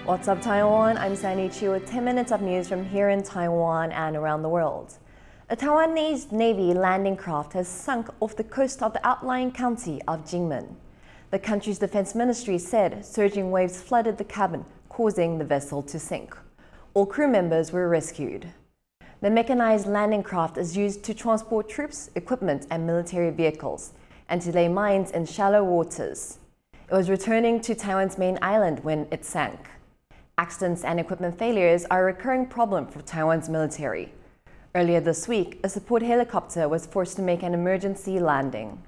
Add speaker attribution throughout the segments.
Speaker 1: What's up, Taiwan? I'm Sandy Chu with 10 minutes of news from here in Taiwan and around the world. A Taiwanese Navy landing craft has sunk off the coast of the outlying county of Jinmen. The country's defense ministry said surging waves flooded the cabin, causing the vessel to sink. All crew members were rescued. The mechanized landing craft is used to transport troops, equipment, and military vehicles, and to lay mines in shallow waters. It was returning to Taiwan's main island when it sank. Accidents and equipment failures are a recurring problem for Taiwan's military. Earlier this week, a support helicopter was forced to make an emergency landing.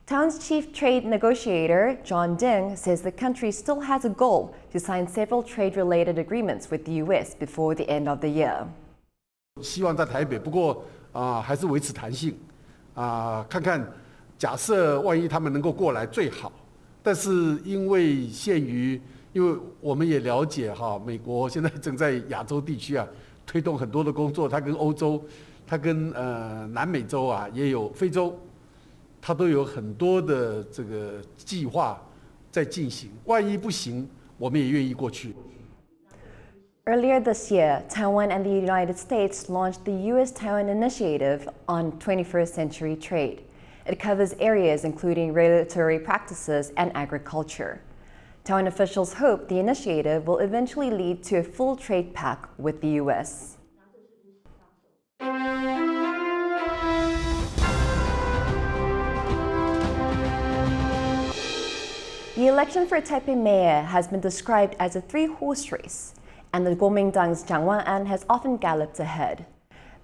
Speaker 1: Taiwan's chief trade negotiator, John Ding, says the country still has a goal to sign several trade-related agreements with the U.S. before the end of the year.
Speaker 2: 希望在台北，不过还是维持弹性看看假设万一他们能够过来最好，但是因为限于，因为我们也了解美国现在正在亚洲地区推动很多的工作，它跟欧洲，它跟南美洲也有非洲。 它都有很多的这个计划在进行，万一不行，我们也愿意过去。
Speaker 1: Earlier this year, Taiwan and the United States launched the U.S.-Taiwan Initiative on 21st Century Trade. It covers areas including regulatory practices and agriculture. Taiwan officials hope the initiative will eventually lead to a full trade pact with the U.S. The election for Taipei mayor has been described as a three-horse race, and the Kuomintang's Wan-an has often galloped ahead.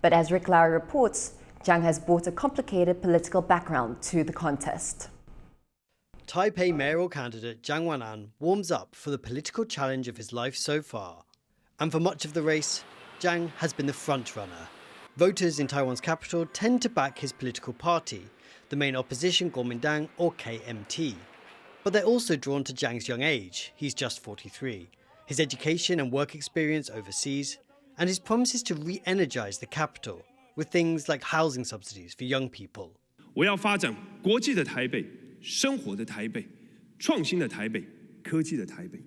Speaker 1: But as Rick Lauer reports, Chiang has brought a complicated political background to the contest.
Speaker 3: Taipei mayoral candidate Wan-an warms up for the political challenge of his life so far. And for much of the race, Chiang has been the front-runner. Voters in Taiwan's capital tend to back his political party, the main opposition Kuomintang or KMT. But they're also drawn to Chiang's young age, he's just 43, his education and work experience overseas, and his promises to re-energize the capital with things like housing subsidies for young people.
Speaker 4: 我要发展国际的台北、生活的台北、创新的台北、科技的台北。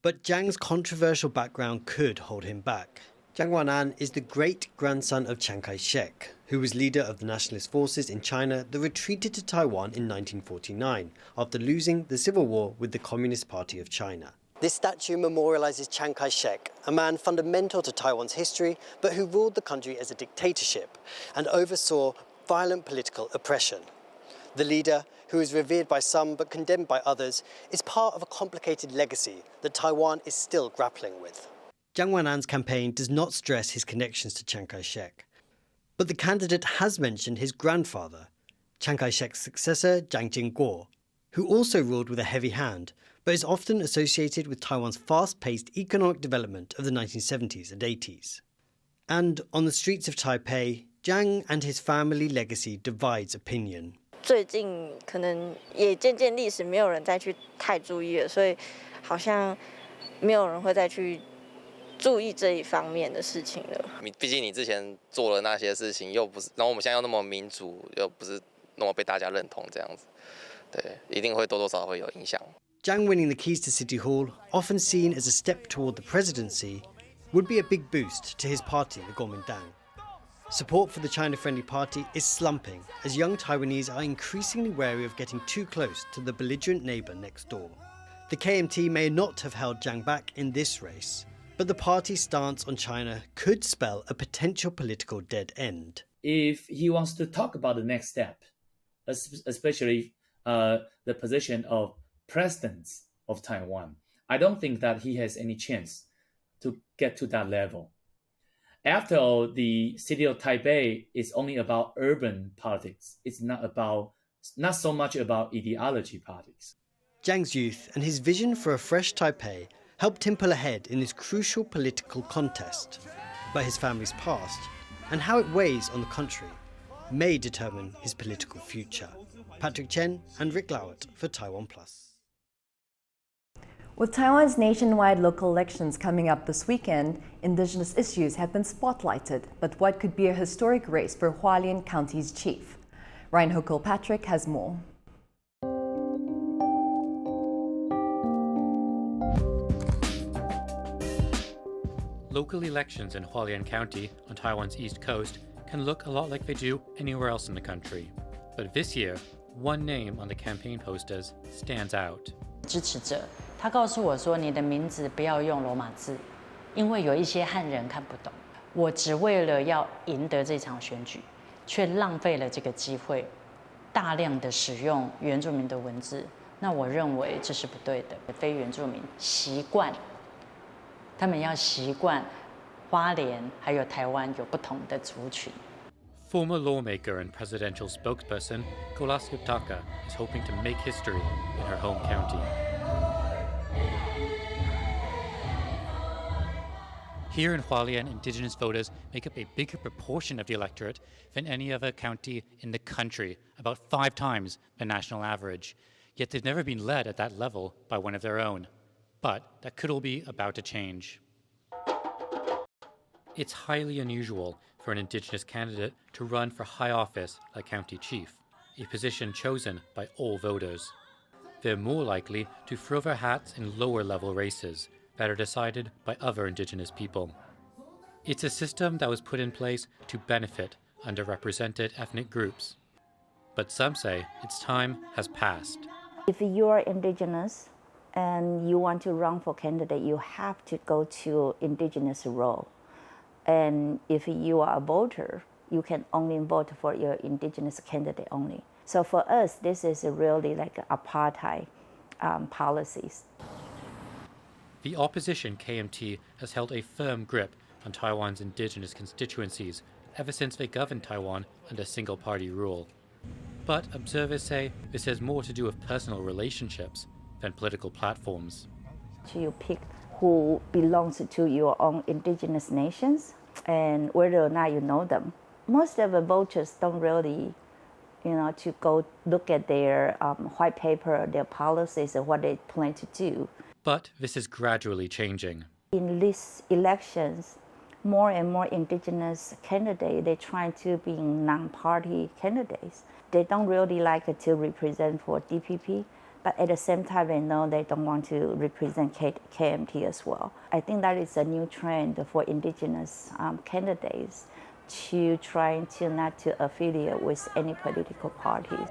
Speaker 3: But Chiang's controversial background could hold him back. Wan-an is the great-grandson of Chiang Kai-shek, who was leader of the nationalist forces in China that retreated to Taiwan in 1949 after losing the civil war with the Communist Party of China. This statue memorializes Chiang Kai-shek, a man fundamental to Taiwan's history, but who ruled the country as a dictatorship and oversaw violent political oppression. The leader, who is revered by some but condemned by others, is part of a complicated legacy that Taiwan is still grappling with. Wan-an's campaign does not stress his connections to Chiang Kai-shek. But the candidate has mentioned his grandfather, Chiang Kai-shek's successor, Chiang Ching-kuo, who also ruled with a heavy hand, but is often associated with Taiwan's fast-paced economic development of the 1970s and 80s. And on the streets of Taipei, Chiang and his family legacy divides opinion.
Speaker 5: 最近可能也渐渐历史没有人再去太注意了，所以好像没有人会再去 注意这一方面的事情了。
Speaker 6: 毕竟你之前做了那些事情，又不是，然后我们现在又那么民主，又不是那么被大家认同，这样子，对，一定会多多少少会有影响。
Speaker 3: Chiang winning the keys to City Hall, often seen as a step toward the presidency, would be a big boost to his party, the Kuomintang. Support for the China-friendly party is slumping as young Taiwanese are increasingly wary of getting too close to the belligerent neighbour next door. The KMT may not have held Chiang back in this race, but the party's stance on China could spell a potential political dead end.
Speaker 7: If he wants to talk about the next step, especially the position of president of Taiwan, I don't think that he has any chance to get to that level. After all, the city of Taipei is only about urban politics. It's not so much about ideology politics.
Speaker 3: Chiang's youth and his vision for a fresh Taipei helped him pull ahead in this crucial political contest. But his family's past, and how it weighs on the country, may determine his political future. Patrick Chen and Rick Lauer for TaiwanPlus.
Speaker 1: With Taiwan's nationwide local elections coming up this weekend, Indigenous issues have been spotlighted, but what could be a historic race for Hualien County's chief? Ryan Kilpatrick has more.
Speaker 8: Local elections in Hualien County on Taiwan's east coast can look a lot like they do anywhere else in the country. But this year, one name on the campaign posters stands out.
Speaker 9: 支持者，他告诉我说：“你的名字不要用罗马字，因为有一些汉人看不懂。我只为了要赢得这场选举，却浪费了这个机会，大量的使用原住民的文字。那我认为这是不对的。非原住民习惯，他们要习惯花莲还有台湾有不同的族群。”
Speaker 8: Former lawmaker and presidential spokesperson Kolas Yotaka is hoping to make history in her home county. Here in Hualien, Indigenous voters make up a bigger proportion of the electorate than any other county in the country, about 5 times the national average. Yet they've never been led at that level by one of their own. But that could all be about to change. It's highly unusual for an Indigenous candidate to run for high office like county chief, a position chosen by all voters. They're more likely to throw their hats in lower-level races that are decided by other Indigenous people. It's a system that was put in place to benefit underrepresented ethnic groups. But some say its time has passed.
Speaker 10: If you are Indigenous and you want to run for candidate, you have to go to Indigenous role. And if you are a voter, you can only vote for your Indigenous candidate only. So for us, this is really like apartheid policies.
Speaker 8: The opposition KMT has held a firm grip on Taiwan's Indigenous constituencies ever since they governed Taiwan under single-party rule. But observers say this has more to do with personal relationships than political platforms.
Speaker 10: You pick who belongs to your own Indigenous nations and whether or not you know them. Most of the voters don't really, to go look at their white paper, their policies, and what they plan to do.
Speaker 8: But this is gradually changing.
Speaker 10: In these elections, more and more Indigenous candidates, they try to be non-party candidates. They don't really like to represent for DPP, but at the same time, they know they don't want to represent KMT as well. I think that is a new trend for Indigenous candidates to try to not to affiliate with any political parties.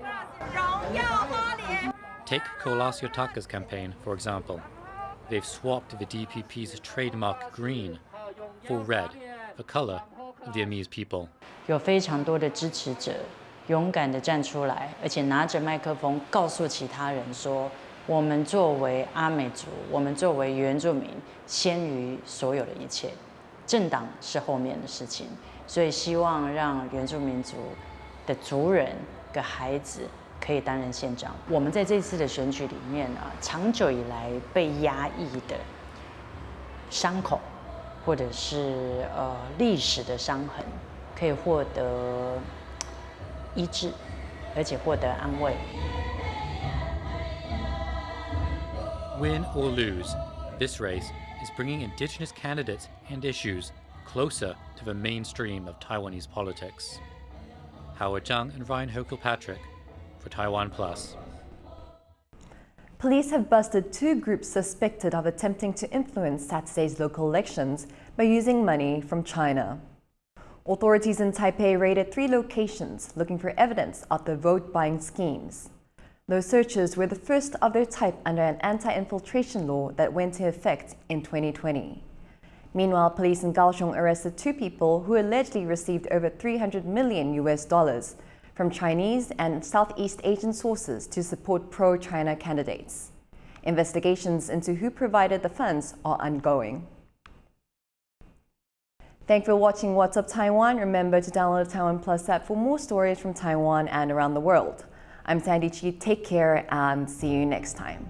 Speaker 8: Take Kolas Yotaka's campaign, for example. They've swapped the DPP's trademark green for red, the color of the Vietnamese people.
Speaker 9: 有非常多的支持者勇敢地站出来，而且拿着麦克风告诉其他人说：我们作为阿美族，我们作为原住民，先于所有的一切。政党是后面的事情，所以希望让原住民族的族人跟孩子可以担任县长。我们在这次的选举里面啊，长久以来被压抑的伤口，或者是历史的伤痕，可以获得医治，而且获得安慰。
Speaker 8: Win or lose, this race is bringing Indigenous candidates and issues closer to the mainstream of Taiwanese politics. Howard Zhang and Ryan Hokel-Patrick for TaiwanPlus.
Speaker 1: Police have busted 2 groups suspected of attempting to influence Saturday's local elections by using money from China. Authorities in Taipei raided 3 locations looking for evidence of the vote-buying schemes. Those searches were the first of their type under an anti-infiltration law that went into effect in 2020. Meanwhile, police in Kaohsiung arrested 2 people who allegedly received over $300 million from Chinese and Southeast Asian sources to support pro-China candidates. Investigations into who provided the funds are ongoing. Thanks for watching What's Up Taiwan. Remember to download the TaiwanPlus app for more stories from Taiwan and around the world. I'm Sandy Chi. Take care and see you next time.